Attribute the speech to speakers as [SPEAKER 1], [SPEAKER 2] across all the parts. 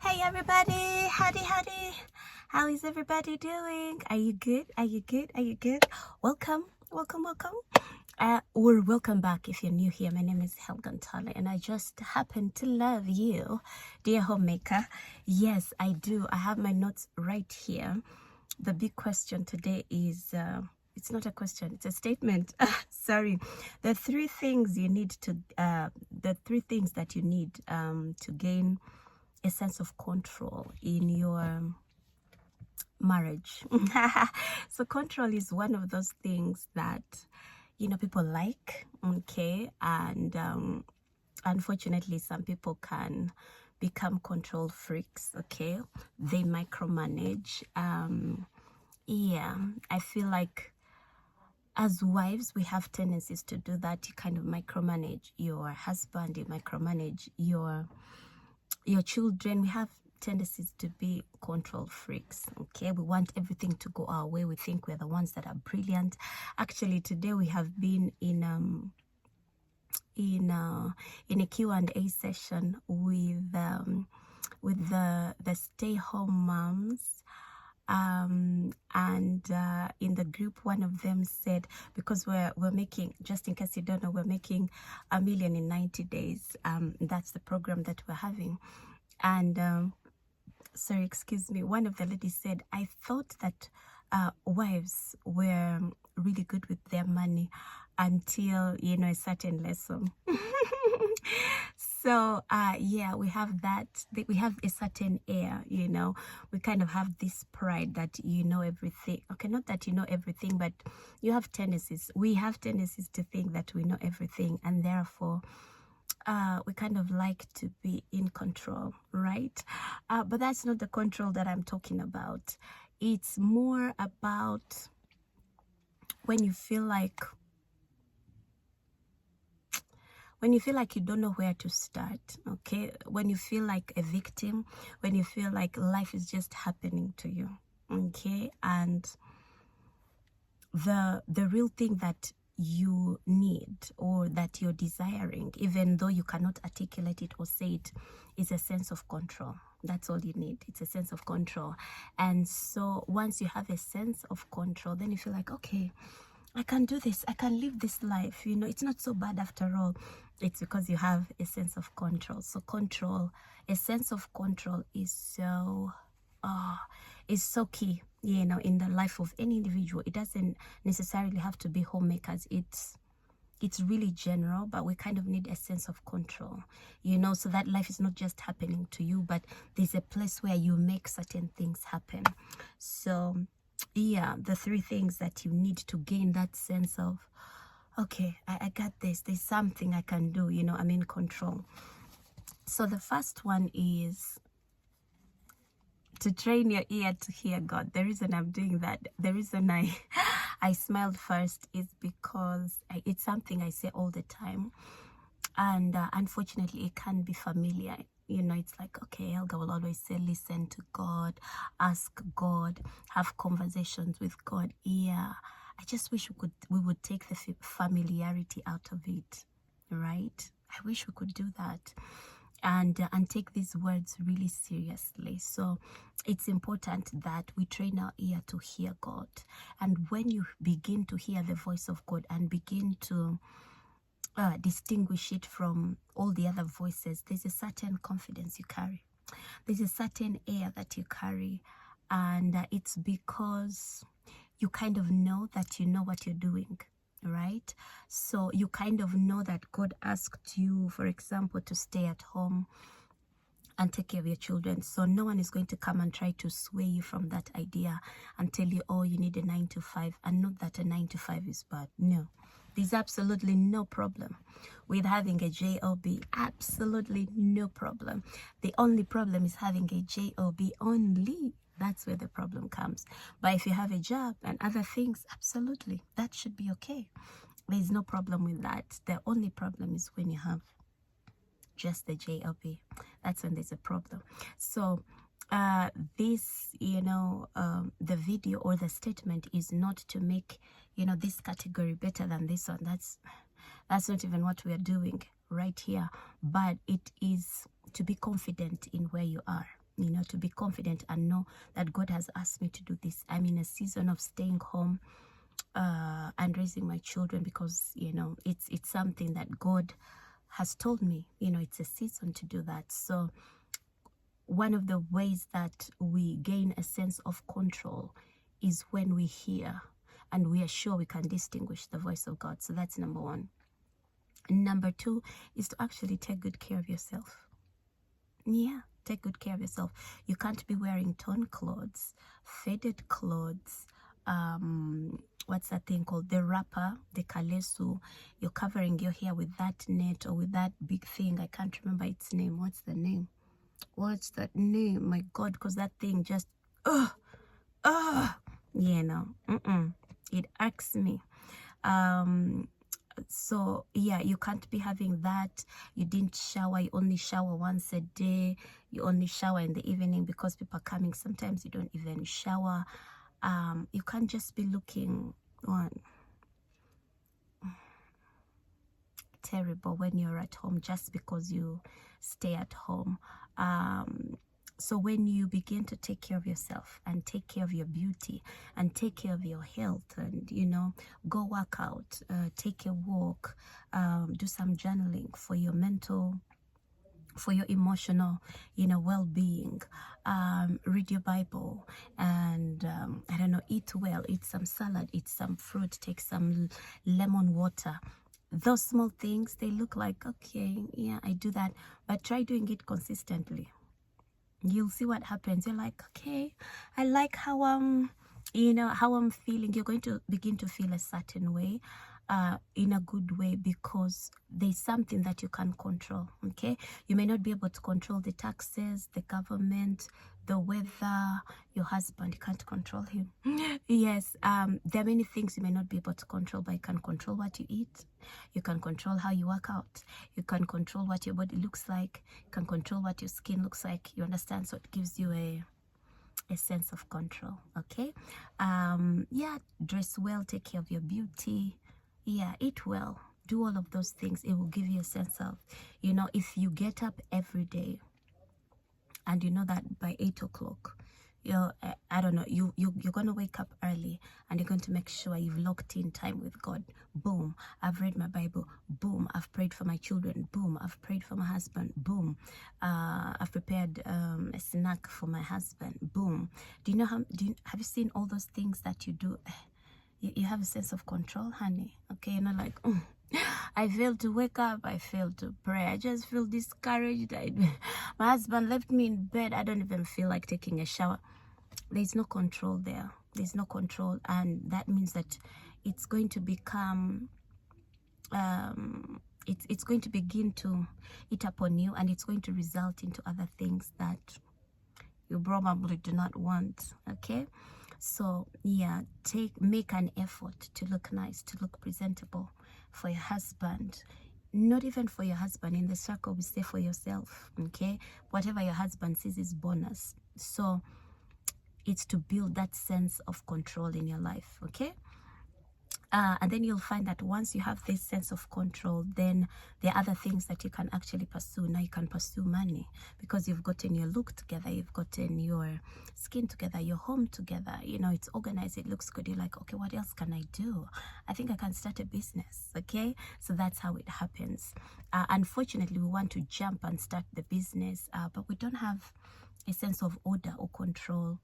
[SPEAKER 1] Hey everybody, howdy. How is everybody doing? Are you good? Are you good? Are you good? Welcome. Or welcome back if you're new here. My name is Helga Ntale and I just happen to love you, dear homemaker. Yes, I do. I have my notes right here. The big question today is it's not a question, it's a statement. Sorry. The three things you need to the three things that you need to gain a sense of control in your marriage. So control is one of those things that people like, okay, and unfortunately some people can become control freaks, okay. They micromanage. Yeah, I feel like as wives we have tendencies to do that. You kind of micromanage your husband, you micromanage your children. We have tendencies to be control freaks, okay. We want everything to go our way. We think we're the ones that are brilliant. Actually, today we have been in a Q&A session with the stay-home moms, and in the group one of them said, because we're making, just in case you don't know, we're making 1 million in 90 days. That's the program that we're having. And sorry, excuse me, one of the ladies said, I thought that wives were really good with their money until a certain lesson. So yeah, we have that. We have a certain air, we kind of have this pride that you know everything. Okay, not that you know everything, but you have tendencies. We have tendencies to think that we know everything, and therefore we kind of like to be in control, right? But that's not the control that I'm talking about. It's more about when you feel like you don't know where to start, okay? When you feel like a victim, when you feel like life is just happening to you, okay? And the real thing that you need or that you're desiring, even though you cannot articulate it or say it, is a sense of control. That's all you need. It's a sense of control. And so once you have a sense of control, then you feel like, okay, I can do this, I can live this life, it's not so bad after all. It's because you have a sense of control. So a sense of control is so key, in the life of any individual. It doesn't necessarily have to be homemakers. It's really general, but we kind of need a sense of control, so that life is not just happening to you, but there's a place where you make certain things happen. So yeah, the three things that you need to gain that sense of, okay, I got this, there's something I can do, I'm in control. So the first one is to train your ear to hear God. The reason I'm doing that, the reason I smiled first is because it's something I say all the time, and unfortunately it can be familiar. It's like, okay, Helga will always say, listen to God, ask God, have conversations with God. Yeah, I just wish we would take the familiarity out of it, right? I wish we could do that and take these words really seriously. So it's important that we train our ear to hear God. And when you begin to hear the voice of God and begin to distinguish it from all the other voices, there's a certain confidence you carry. There's a certain air that you carry, and it's because you kind of know that you know what you're doing, right? So you kind of know that God asked you, for example, to stay at home and take care of your children. So no one is going to come and try to sway you from that idea and tell you, oh, you need a 9 to 5, and not that a 9 to 5 is bad. No, there's absolutely no problem with having a job. Absolutely no problem. The only problem is having a job only. That's where the problem comes. But if you have a job and other things, absolutely, that should be okay. There's no problem with that. The only problem is when you have just the job. That's when there's a problem. So this, the video or the statement is not to make, this category better than this one. That's not even what we are doing right here. But it is to be confident in where you are. you know, to be confident and know that God has asked me to do this. I'm in a season of staying home and raising my children, because, you know, it's something that God has told me, you know, it's a season to do that. So one of the ways that we gain a sense of control is when we hear and we are sure we can distinguish the voice of God. So that's number one. Number two is to actually take good care of yourself. Yeah, take good care of yourself. You can't be wearing torn clothes, faded clothes, what's that thing called, the wrapper, the kalesu. You're covering your hair with that net or with that big thing. I can't remember its name. What's the name? What's that name? My God, because that thing just you know, it irks me. So yeah, you can't be having that. You didn't shower, you only shower once a day, you only shower in the evening because people are coming. Sometimes you don't even shower. You can't just be looking terrible when you're at home just because you stay at home. So when you begin to take care of yourself and take care of your beauty and take care of your health, and, you know, go work out, take a walk, do some journaling for your mental, for your emotional, you know, well-being, read your Bible, and I don't know, eat well, eat some salad, eat some fruit, take some lemon water. Those small things, they look like, okay, yeah, I do that, but try doing it consistently. You'll see what happens. You're like, okay, I like how you know, how I'm feeling. You're going to begin to feel a certain way, in a good way, because there's something that you can control. Okay, you may not be able to control the taxes, the government, the weather. Your husband, you can't control him. Yes, there are many things you may not be able to control, but you can control what you eat. You can control how you work out. You can control what your body looks like. You can control what your skin looks like. You understand? So it gives you a sense of control. Okay, yeah, dress well, take care of your beauty, yeah, eat well, do all of those things. It will give you a sense of, you know, if you get up every day and you know that by 8 o'clock, you're, I don't know, you're going to wake up early and you're going to make sure you've locked in time with God. Boom, I've read my Bible. Boom, I've prayed for my children. Boom, I've prayed for my husband. Boom, I've prepared a snack for my husband. Boom. Do you know how, have you seen all those things that you do? You have a sense of control, honey. Okay, you're not like, I failed to wake up, I failed to pray, I just feel discouraged. My husband left me in bed, I don't even feel like taking a shower. There's no control there. There's no control, and that means that it's going to become it's going to begin to eat upon you, and it's going to result into other things that you probably do not want. Okay, so yeah, make an effort to look nice, to look presentable for your husband. Not even for your husband, in the circle we say for yourself. Okay, whatever your husband sees is bonus. So it's to build that sense of control in your life. Okay, and then you'll find that once you have this sense of control, then there are other things that you can actually pursue. Now you can pursue money because you've gotten your look together, you've gotten your skin together, your home together, you know, it's organized, it looks good. You're like, okay, what else can I do? I think I can start a business. Okay, so that's how it happens. Unfortunately, we want to jump and start the business, but we don't have a sense of order or control,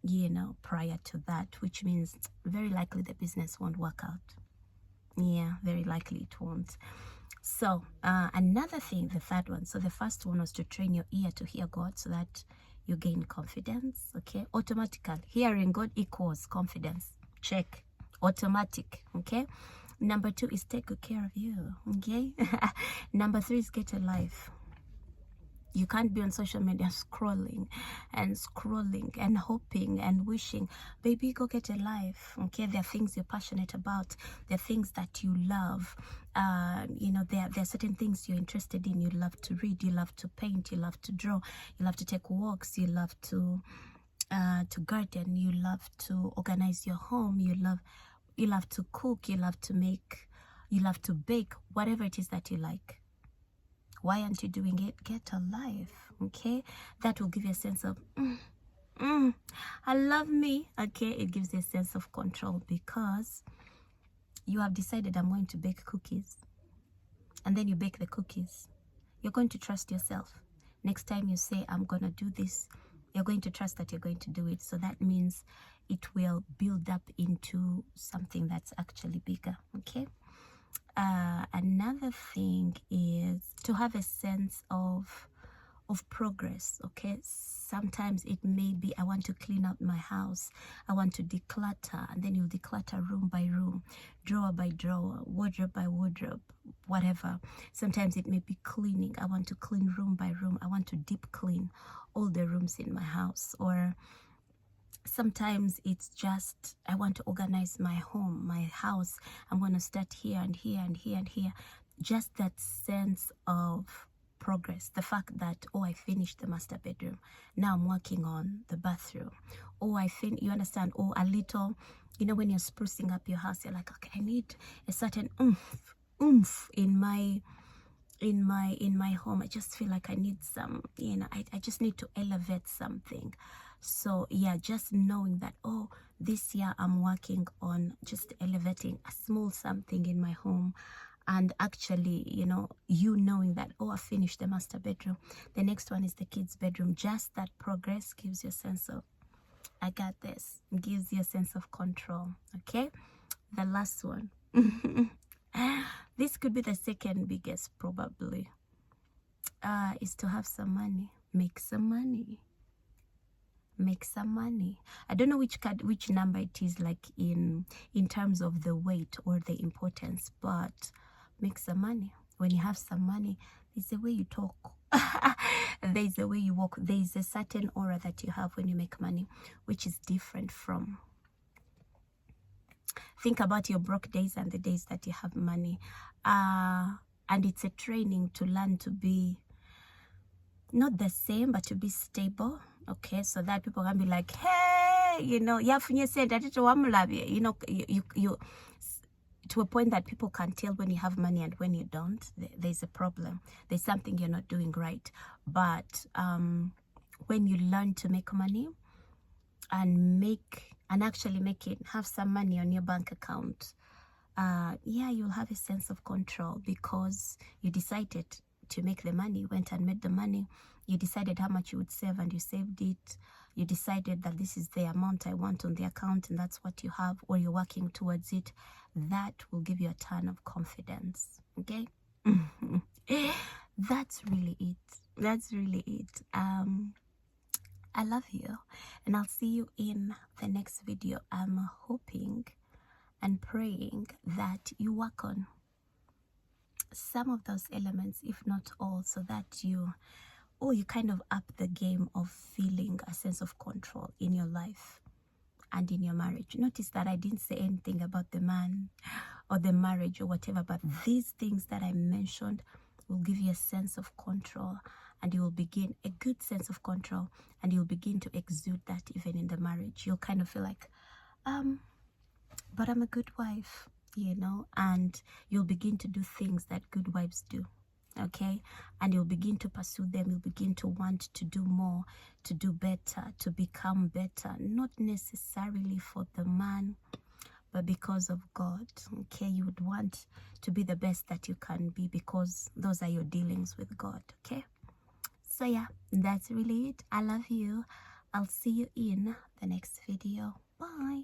[SPEAKER 1] you know, prior to that, which means very likely the business won't work out. Yeah, very likely it won't. So another thing, the third one, so the first one was to train your ear to hear God so that you gain confidence. Okay, automatically hearing God equals confidence. Check, automatic. Okay, number 2 is take good care of you. Okay, number 3 is get a life. You can't be on social media scrolling and hoping and wishing. Baby, go get a life. Okay, there are things you're passionate about. There are things that you love. You know, there are certain things you're interested in. You love to read. You love to paint. You love to draw. You love to take walks. You love to garden. You love to organize your home. You love to cook. You love to make. You love to bake. Whatever it is that you like. Why aren't you doing it? Get a life, okay? That will give you a sense of, I love me, okay? It gives you a sense of control because you have decided I'm going to bake cookies. And then you bake the cookies. You're going to trust yourself. Next time you say, I'm going to do this, you're going to trust that you're going to do it. So that means it will build up into something that's actually bigger, okay? Another thing is to have a sense of progress, okay? Sometimes it may be, I want to clean out my house, I want to declutter, and then you declutter room by room, drawer by drawer, wardrobe by wardrobe, whatever. Sometimes it may be cleaning. I want to clean room by room. I want to deep clean all the rooms in my house. Or sometimes it's just, I want to organize my home, my house. I'm going to start here and here and here and here. Just that sense of progress. The fact that, oh, I finished the master bedroom. Now I'm working on the bathroom. Oh, you understand? Oh, a little, you know, when you're sprucing up your house, you're like, okay, I need a certain oomph in my home. I just feel like I need some, you know, I just need to elevate something. So yeah, just knowing that, oh, this year I'm working on just elevating a small something in my home. And actually, you know, you knowing that, oh, I finished the master bedroom, the next one is the kids' bedroom. Just that progress gives you a sense of, I got this. It gives you a sense of control, okay? The last one. This could be the second biggest, probably, is to have some money. Make some money. Make some money. I don't know which number it is, like in terms of the weight or the importance, but make some money. When you have some money, there's a way you talk. There's a way you walk. There's a certain aura that you have when you make money, which is different from, think about your broke days and the days that you have money. And it's a training to learn to be not the same, but to be stable, okay? So that people can be like, hey, you know, you know, you to a point that people can tell when you have money and when you don't. There's a problem. There's something you're not doing right. But when you learn to make money and actually have some money on your bank account, yeah, you'll have a sense of control because you decided to make the money, went and made the money. You decided how much you would save and you saved it. You decided that this is the amount I want on the account and that's what you have, or you're working towards it. That will give you a ton of confidence, okay? That's really it. That's really it. I love you and I'll see you in the next video. I'm hoping and praying that you work on some of those elements, if not all, so that you kind of up the game of feeling a sense of control in your life and in your marriage. Notice that I didn't say anything about the man or the marriage or whatever, but these things that I mentioned will give you a sense of control, and you will begin a good sense of control, and you'll begin to exude that even in the marriage. You'll kind of feel like, but I'm a good wife, you know, and you'll begin to do things that good wives do, okay? And you'll begin to pursue them. You'll begin to want to do more, to do better, to become better, not necessarily for the man, but because of God, okay? You would want to be the best that you can be because those are your dealings with God, okay? So yeah, that's really it. I love you. I'll see you in the next video. Bye.